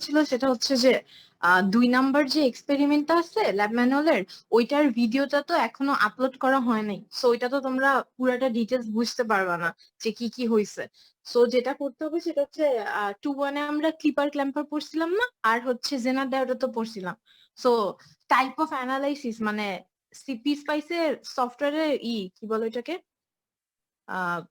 ছিল সেটা হচ্ছে যে 2 নাম্বার যে এক্সপেরিমেন্টটা আছে ল্যাব ম্যানুয়ালের, ওইটার ভিডিওটা তো এখনো আপলোড করা হয় নাই। সো ওইটা তো তোমরা পুরাটা ডিটেলস বুঝতে পারবা না যে কি কি হয়েছে। সো যেটা করতে হবে সেটা হচ্ছে 2-1 আমরা ক্লিপার ক্ল্যাম্পার পড়ছিলাম না, আর হচ্ছে জেনার ডায়োডা তো পড়ছিলাম। সো টাইপ অফ অ্যানালাইসিস মানে সিপি স্পাইসের সফটওয়্যারের কি বলো এটাকে,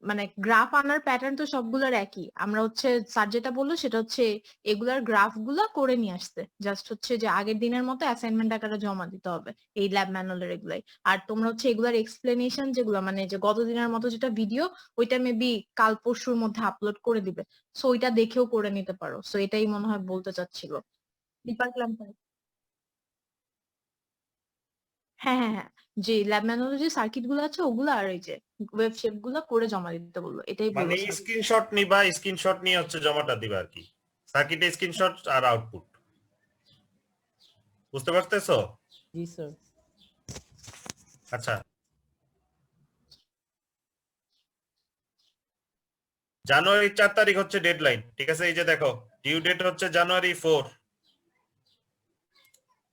মানে গ্রাফ আনার প্যাটার্ন তো সবগুলোর একই। আমরা হচ্ছে স্যার যেটা বললো সেটা হচ্ছে এগুলার গ্রাফ গুলা করে নিয়ে আসতে, জাস্ট হচ্ছে যে আগের দিনের মতো অ্যাসাইনমেন্ট আকারে জমা দিতে হবে এই ল্যাব ম্যানুয়ালের এগুলাই। আর তোমরা হচ্ছে এগুলার এক্সপ্লেনেশন যেগুলো মানে যে গত দিনের মতো যেটা ভিডিও, ওইটা মেবি কাল পরশুর মধ্যে আপলোড করে দিবে। সো ওইটা দেখেও করে নিতে পারো। সো এটাই মনে হয় বলতে চাচ্ছিল ডিপার্টমেন্ট। হ্যাঁ হ্যাঁ হ্যাঁ, যে ল্যাব ম্যানুয়ালের যে সার্কিট গুলো আছে ওগুলো আর এই যে ওয়েব শেপ গুলো করে জমা দিতে বললো, এটাই মানে বললো স্যার। স্ক্রিনশট নিবা, স্ক্রিনশট নিয়ে হচ্ছে জমাটা দিবা আর কি, সার্কিটে স্ক্রিনশট আর আউটপুট। বুঝতে পারতেছো? জি স্যার। আচ্ছা, জানুয়ারি 4 তারিখ হচ্ছে ডেডলাইন, ঠিক আছে? এই যে দেখো ডিউ ডেট হচ্ছে জানুয়ারি 4,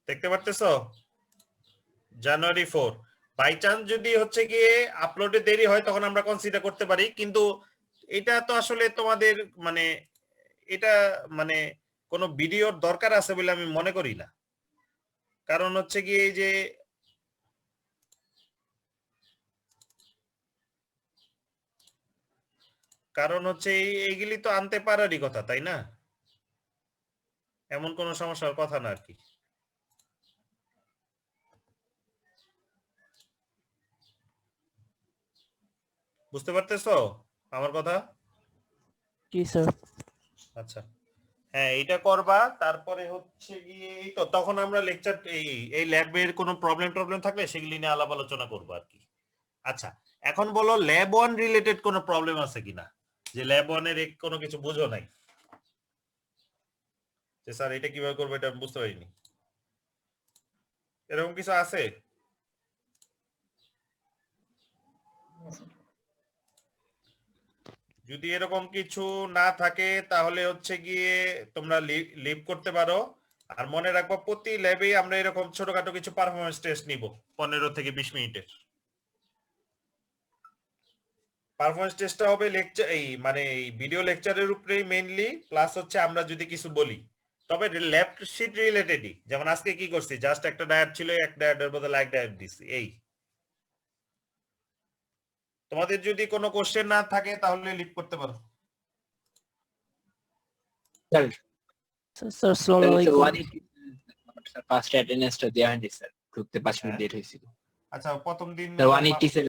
দেখতে পারতেছো? জানুয়ারি 4। বাই চান্স যদি হচ্ছে গিয়ে আপলোডে দেরি হয় তখন আমরা কনসিডার করতে পারি, কিন্তু এটা তো আসলে তোমাদের মানে এটা মানে কোনো ভিডিওর দরকার আছে বলে আমি মনে করি না। কারণ হচ্ছে গিয়ে এই যে এইগুলি তো আনতে পারারই কথা, তাই না? এমন কোনো সমস্যার কথা না আর কি। বুঝতে পারতেছো আমার কথা? জি স্যার। আচ্ছা, হ্যাঁ এটা করবা। তারপরে হচ্ছে গিয়ে এই তো তখন আমরা লেকচার এই ল্যাবের কোনো প্রবলেম থাকলে সেগুলি নিয়ে আলাপ আলোচনা করবো আর কি। আচ্ছা, এখন বলো ল্যাব 1 রিলেটেড কোনো প্রবলেম আছে কিনা, যে ল্যাব 1 এর কোনো কিছু বুঝো নাই, যে স্যার এটা কিভাবে করবো এটা আমি বুঝতে পারিনি, এরকম কিছু আছে? যদি এরকম কিছু না থাকে তাহলে হচ্ছে গিয়ে তোমরা লিভ করতে পারো। আর মনে রাখবো প্রতি ল্যাবে আমরা এরকম ছোটখাটো কিছু পারফরমেন্স টেস্ট নিব 15 থেকে 20 মিনিটের। পারফরমেন্স টেস্টটা হবে লেকচার মানে এই ভিডিও লেকচারের উপরেই মেইনলি, প্লাস হচ্ছে আমরা যদি কিছু বলি, তবে ল্যাব শিট রিলেটেডই। যেমন আজকে কি করছি, জাস্ট একটা ডায়েট ছিল, এক ডায়েটের বদলে এক ডায়েট দিছি। এই তোমাদের যদি কোনো কোশ্চেন না থাকে তাহলে লিভ করতে পারো। স্যার আসসালামু আলাইকুম। ফার্স্ট অ্যাটেন্ডেন্সটা দেওয়া হয়নি স্যার, ঢুকতে 5 মিনিট লেট হয়েছিল। আচ্ছা, প্রথম দিন স্যার 180